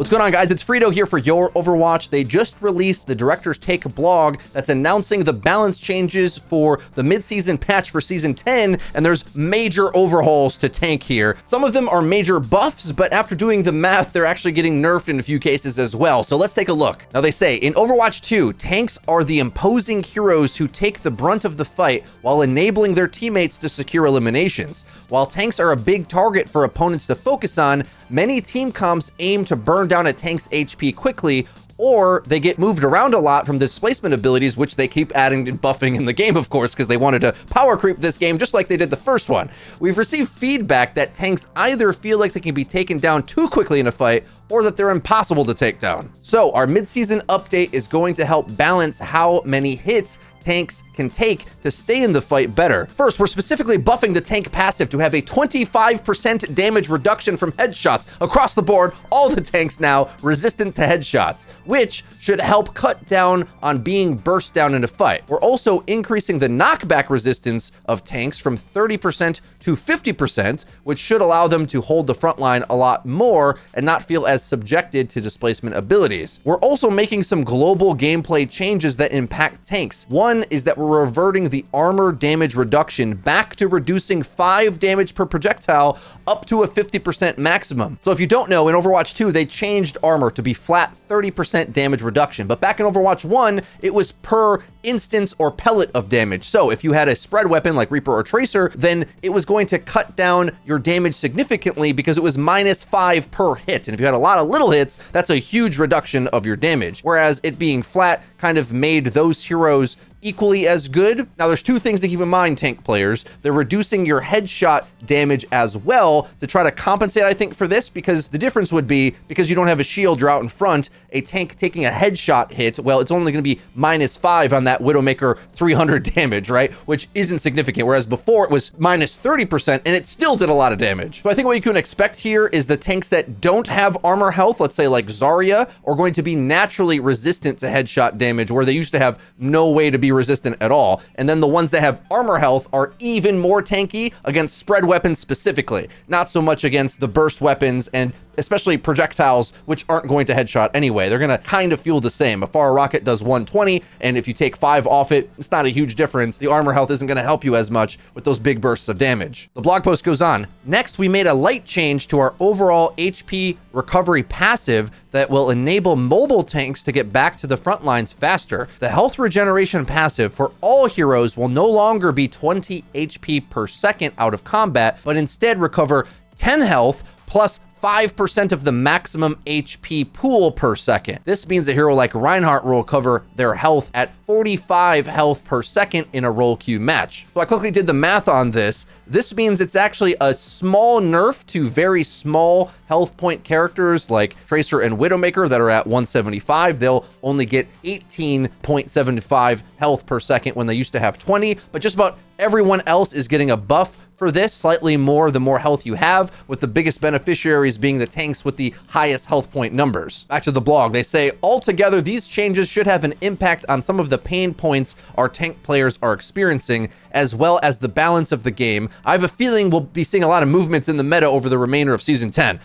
What's going on, guys? It's Frito here for your Overwatch. They just released the Director's Take blog that's announcing the balance changes for the mid-season patch for Season 10, and there's major overhauls to tank here. Some of them are major buffs, but after doing the math, they're actually getting nerfed in a few cases as well. So let's take a look. Now, they say, in Overwatch 2, tanks are the imposing heroes who take the brunt of the fight while enabling their teammates to secure eliminations. While tanks are a big target for opponents to focus on, many team comps aim to burn down a tank's HP quickly, or they get moved around a lot from displacement abilities, which they keep adding and buffing in the game, of course, because they wanted to power creep this game just like they did the first one. We've received feedback that tanks either feel like they can be taken down too quickly in a fight, or that they're impossible to take down. So our mid-season update is going to help balance how many hits tanks can take to stay in the fight better. First, we're specifically buffing the tank passive to have a 25% damage reduction from headshots across the board. All the tanks now resistant to headshots, which should help cut down on being burst down in a fight. We're also increasing the knockback resistance of tanks from 30% to 50%, which should allow them to hold the front line a lot more and not feel as subjected to displacement abilities. We're also making some global gameplay changes that impact tanks. One is that we're reverting the armor damage reduction back to reducing 5 damage per projectile up to a 50% maximum. So if you don't know, in Overwatch 2, they changed armor to be flat 30% damage reduction. But back in Overwatch 1, it was per instance or pellet of damage. So if you had a spread weapon like Reaper or Tracer, then it was going to cut down your damage significantly because it was -5 per hit. And if you had a lot of little hits, that's a huge reduction of your damage. Whereas it being flat kind of made those heroes equally as good. Now, there's two things to keep in mind, tank players. They're reducing your headshot damage as well to try to compensate, I think, for this, because the difference would be, because you don't have a shield, you're out in front, a tank taking a headshot hit, well, it's only going to be -5 on that Widowmaker 300 damage, right? Which isn't significant, whereas before it was -30%, and it still did a lot of damage. So I think what you can expect here is the tanks that don't have armor health, let's say like Zarya, are going to be naturally resistant to headshot damage, where they used to have no way to be resistant at all. And then the ones that have armor health are even more tanky against spread weapons specifically, not so much against the burst weapons and especially projectiles, which aren't going to headshot anyway. They're going to kind of feel the same. A far rocket does 120, and if you take 5 off it, it's not a huge difference. The armor health isn't going to help you as much with those big bursts of damage. The blog post goes on. Next, we made a light change to our overall HP recovery passive that will enable mobile tanks to get back to the front lines faster. The health regeneration passive for all heroes will no longer be 20 HP per second out of combat, but instead recover 10 health plus 5% of the maximum HP pool per second. This means a hero like Reinhardt will recover their health at 45 health per second in a role queue match. So I quickly did the math on this. This means it's actually a small nerf to very small health point characters like Tracer and Widowmaker that are at 175. They'll only get 18.75 health per second when they used to have 20, but just about everyone else is getting a buff for this, slightly more the more health you have, with the biggest beneficiaries being the tanks with the highest health point numbers. Back to the blog, they say, altogether, these changes should have an impact on some of the pain points our tank players are experiencing, as well as the balance of the game. I have a feeling we'll be seeing a lot of movements in the meta over the remainder of Season 10.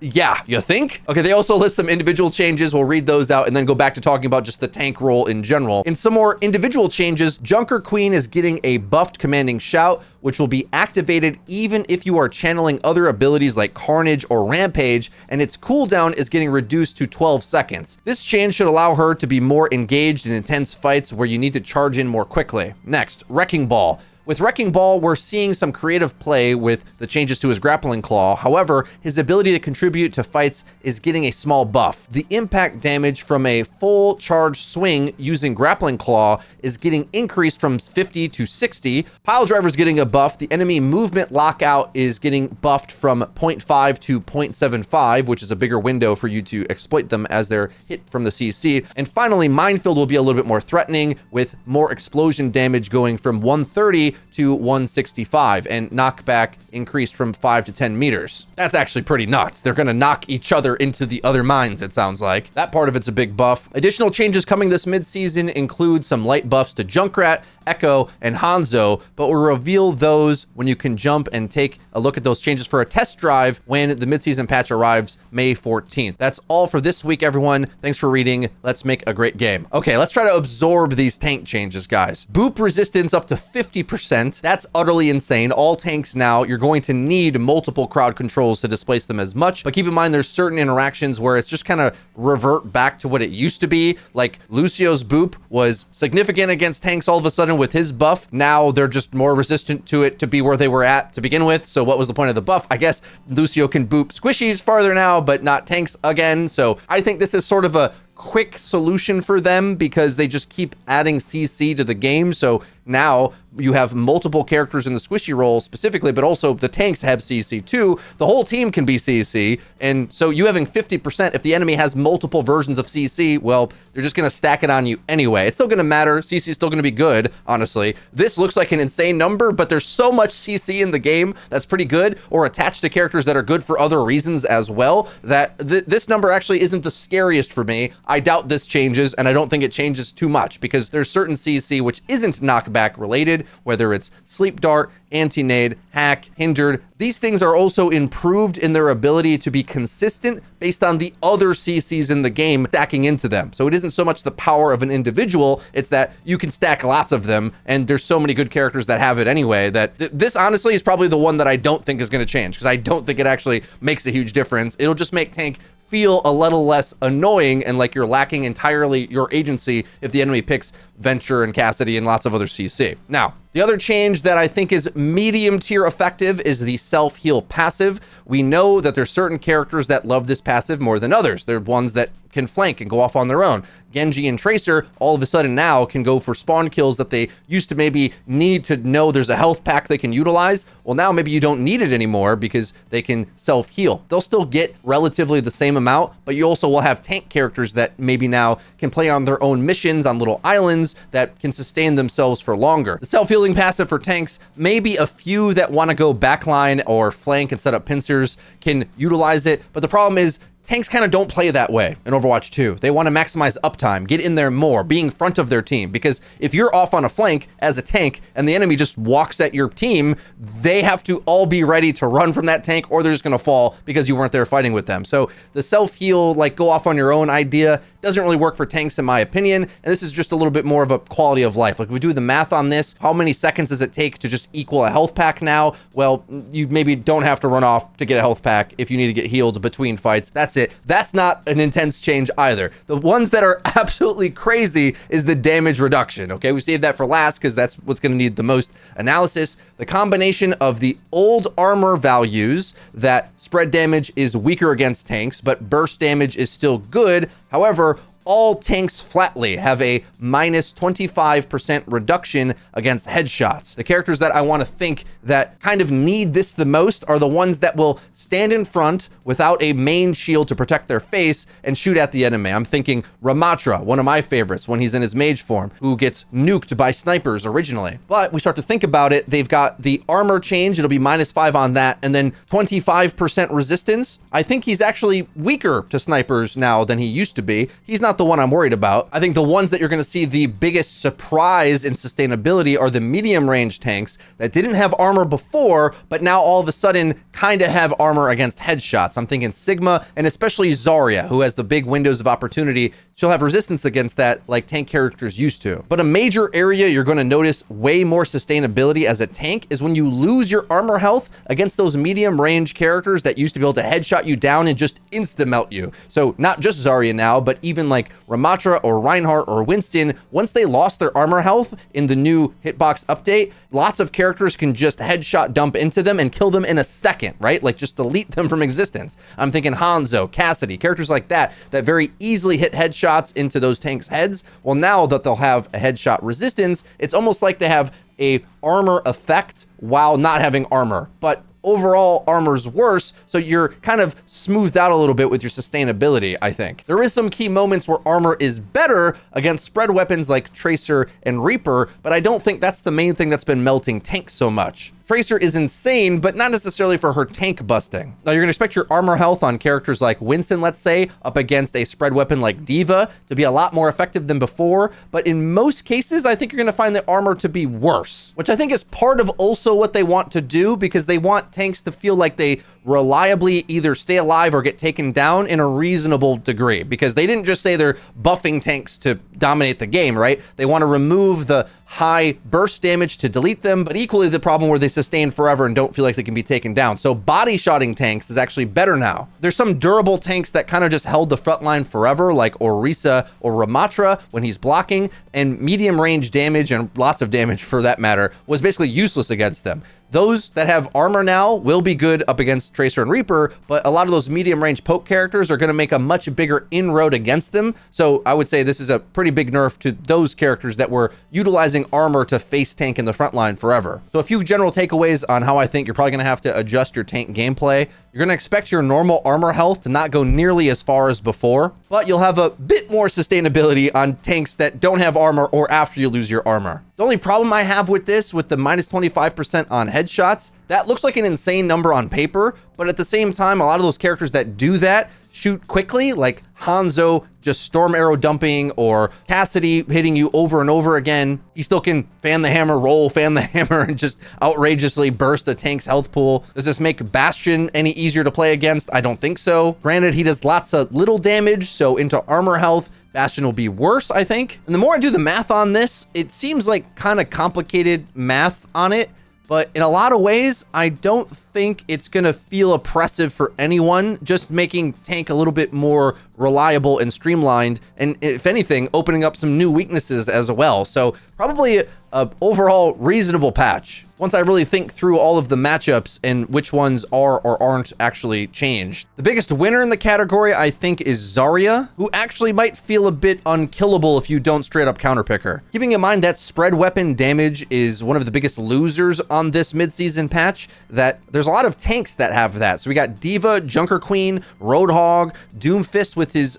Yeah, you think? Okay, they also list some individual changes. We'll read those out and then go back to talking about just the tank role in general. In some more individual changes, Junker Queen is getting a buffed commanding shout, which will be activated even if you are channeling other abilities like Carnage or Rampage, and its cooldown is getting reduced to 12 seconds. This change should allow her to be more engaged in intense fights where you need to charge in more quickly. Next, Wrecking Ball. With Wrecking Ball, we're seeing some creative play with the changes to his grappling claw. However, his ability to contribute to fights is getting a small buff. The impact damage from a full charge swing using grappling claw is getting increased from 50 to 60. Pile Driver's getting a buff. The enemy movement lockout is getting buffed from 0.5 to 0.75, which is a bigger window for you to exploit them as they're hit from the CC. And finally, Minefield will be a little bit more threatening, with more explosion damage going from 130 to 165, and knockback increased from 5 to 10 meters. That's actually pretty nuts. They're gonna knock each other into the other mines, it sounds like. That part of it's a big buff. Additional changes coming this mid-season include some light buffs to Junkrat, Echo and Hanzo, but we'll reveal those when you can jump and take a look at those changes for a test drive when the midseason patch arrives May 14th. That's all for this week, everyone. Thanks for reading. Let's make a great game. Okay, let's try to absorb these tank changes, guys. Boop resistance up to 50%. That's utterly insane. All tanks now, you're going to need multiple crowd controls to displace them as much, but keep in mind there's certain interactions where it's just kind of revert back to what it used to be. Like Lucio's boop was significant against tanks all of a sudden with his buff. Now they're just more resistant to it to be where they were at to begin with. So what was the point of the buff? I guess Lucio can boop squishies farther now, but not tanks again. So I think this is sort of a quick solution for them because they just keep adding CC to the game. So now you have multiple characters in the squishy role specifically, but also the tanks have CC too. The whole team can be CC. And so you having 50%, if the enemy has multiple versions of CC, well, they're just going to stack it on you anyway. It's still going to matter. CC is still going to be good, honestly. This looks like an insane number, but there's so much CC in the game that's pretty good, or attached to characters that are good for other reasons as well, that this number actually isn't the scariest for me. I doubt this changes, and I don't think it changes too much because there's certain CC which isn't knockback related, whether it's sleep dart, anti-nade, hack, hindered. These things are also improved in their ability to be consistent based on the other CCs in the game stacking into them. So it isn't so much the power of an individual, it's that you can stack lots of them, and there's so many good characters that have it anyway that this honestly is probably the one that I don't think is going to change, because I don't think it actually makes a huge difference. It'll just make tank feel a little less annoying and like you're lacking entirely your agency if the enemy picks Venture and Cassidy and lots of other CC. Now, the other change that I think is medium tier effective is the self-heal passive. We know that there's certain characters that love this passive more than others. They're ones that can flank and go off on their own. Genji and Tracer all of a sudden now can go for spawn kills that they used to maybe need to know there's a health pack they can utilize. Well, now maybe you don't need it anymore because they can self-heal. They'll still get relatively the same amount, but you also will have tank characters that maybe now can play on their own missions on little islands that can sustain themselves for longer. The self-healing passive for tanks, maybe a few that want to go backline or flank and set up pincers can utilize it, but the problem is tanks kind of don't play that way in Overwatch 2. They want to maximize uptime, get in there more, be in front of their team, because if you're off on a flank as a tank and the enemy just walks at your team, they have to all be ready to run from that tank or they're just going to fall because you weren't there fighting with them. So the self-heal, like go off on your own idea, doesn't really work for tanks in my opinion, and this is just a little bit more of a quality of life. Like if we do the math on this, how many seconds does it take to just equal a health pack now? Well, you maybe don't have to run off to get a health pack if you need to get healed between fights. That's it. That's not an intense change either. The ones that are absolutely crazy is the damage reduction. Okay, we saved that for last because that's what's going to need the most analysis. The combination of the old armor values that spread damage is weaker against tanks, but burst damage is still good. However, all tanks flatly have a minus 25% reduction against headshots. The characters that I want to think that kind of need this the most are the ones that will stand in front without a main shield to protect their face and shoot at the enemy. I'm thinking Ramatra, one of my favorites when he's in his mage form, who gets nuked by snipers originally. But we start to think about it, they've got the armor change, it'll be -5 on that, and then 25% resistance. I think he's actually weaker to snipers now than he used to be. He's not the one I'm worried about. I think the ones that you're going to see the biggest surprise in sustainability are the medium range tanks that didn't have armor before, but now all of a sudden kind of have armor against headshots. I'm thinking Sigma and especially Zarya, who has the big windows of opportunity. She'll have resistance against that like tank characters used to. But a major area you're going to notice way more sustainability as a tank is when you lose your armor health against those medium range characters that used to be able to headshot you down and just insta-melt you. So not just Zarya now, but even like Ramatra or Reinhardt or Winston, once they lost their armor health in the new hitbox update, lots of characters can just headshot dump into them and kill them in a second, right? Like just delete them from existence. I'm thinking Hanzo, Cassidy, characters like that very easily hit headshots into those tanks' heads. Well, now that they'll have a headshot resistance, it's almost like they have a armor effect while not having armor. But overall armor's worse, so you're kind of smoothed out a little bit with your sustainability, I think. There is some key moments where armor is better against spread weapons like Tracer and Reaper, but I don't think that's the main thing that's been melting tanks so much. Tracer is insane, but not necessarily for her tank busting. Now, you're going to expect your armor health on characters like Winston, let's say, up against a spread weapon like D.Va to be a lot more effective than before, but in most cases, I think you're going to find the armor to be worse, which I think is part of also what they want to do, because they want tanks to feel like they reliably either stay alive or get taken down in a reasonable degree, because they didn't just say they're buffing tanks to dominate the game, right? They want to remove the high burst damage to delete them, but equally the problem where they sustain forever and don't feel like they can be taken down. So body shotting tanks is actually better now. There's some durable tanks that kind of just held the front line forever, like Orisa or Ramatra when he's blocking, and medium range damage, and lots of damage for that matter, was basically useless against them. Those that have armor now will be good up against Tracer and Reaper, but a lot of those medium range poke characters are going to make a much bigger inroad against them. So I would say this is a pretty big nerf to those characters that were utilizing armor to face tank in the front line forever. So a few general takeaways on how I think you're probably going to have to adjust your tank gameplay. You're going to expect your normal armor health to not go nearly as far as before, but you'll have a bit more sustainability on tanks that don't have armor or after you lose your armor. The only problem I have with this, with the minus 25% on headshots, that looks like an insane number on paper, but at the same time, a lot of those characters that do that shoot quickly, like Hanzo just storm arrow dumping, or Cassidy hitting you over and over again. He still can fan the hammer, roll, fan the hammer, and just outrageously burst a tank's health pool. Does this make Bastion any easier to play against? I don't think so. Granted, he does lots of little damage, so into armor health, Bastion will be worse, I think. And the more I do the math on this, it seems like kind of complicated math on it, but in a lot of ways, I don't think it's going to feel oppressive for anyone, just making tank a little bit more reliable and streamlined, and if anything, opening up some new weaknesses as well. So probably a overall reasonable patch once I really think through all of the matchups and which ones are or aren't actually changed. The biggest winner in the category, I think, is Zarya, who actually might feel a bit unkillable if you don't straight up counterpick her. Keeping in mind that spread weapon damage is one of the biggest losers on this mid-season patch, that there's a lot of tanks that have that. So we got D.Va, Junker Queen, Roadhog, Doomfist with his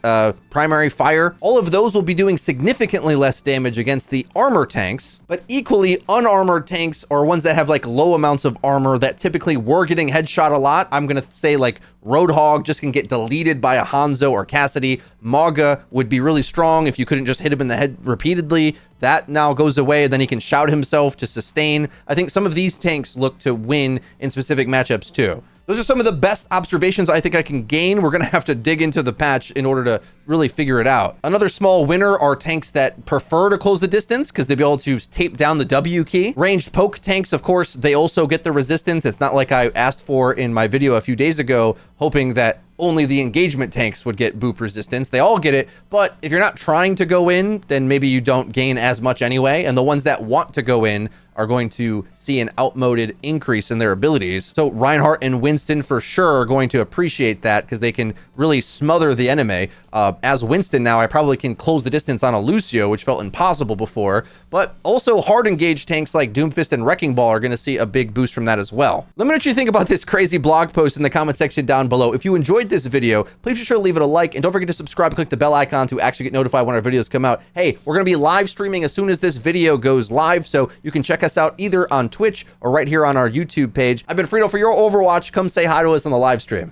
primary fire. All of those will be doing significantly less damage against the armor tanks, but equally unarmored tanks, or ones that have like low amounts of armor that typically were getting headshot a lot. I'm gonna say like Roadhog just can get deleted by a Hanzo or Cassidy. Maga would be really strong if you couldn't just hit him in the head repeatedly. That now goes away, then he can shout himself to sustain. I think some of these tanks look to win in specific matchups too. Those are some of the best observations I think I can gain. We're going to have to dig into the patch in order to really figure it out. Another small winner are tanks that prefer to close the distance because they'll be able to tape down the W key. Ranged poke tanks, of course, they also get the resistance. It's not like I asked for in my video a few days ago, hoping that only the engagement tanks would get boop resistance. They all get it, but if you're not trying to go in, then maybe you don't gain as much anyway. And the ones that want to go in are going to see an outmoded increase in their abilities. So Reinhardt and Winston for sure are going to appreciate that because they can really smother the enemy. As Winston now, I probably can close the distance on a Lucio, which felt impossible before, but also hard engaged tanks like Doomfist and Wrecking Ball are going to see a big boost from that as well. Let me know what you think about this crazy blog post in the comment section down below. If you enjoyed this video, please be sure to leave it a like, and don't forget to subscribe and click the bell icon to actually get notified when our videos come out. Hey, we're going to be live streaming as soon as this video goes live, so you can check us out either on Twitch or right here on our YouTube page. I've been Frito for your Overwatch. Come say hi to us on the live stream.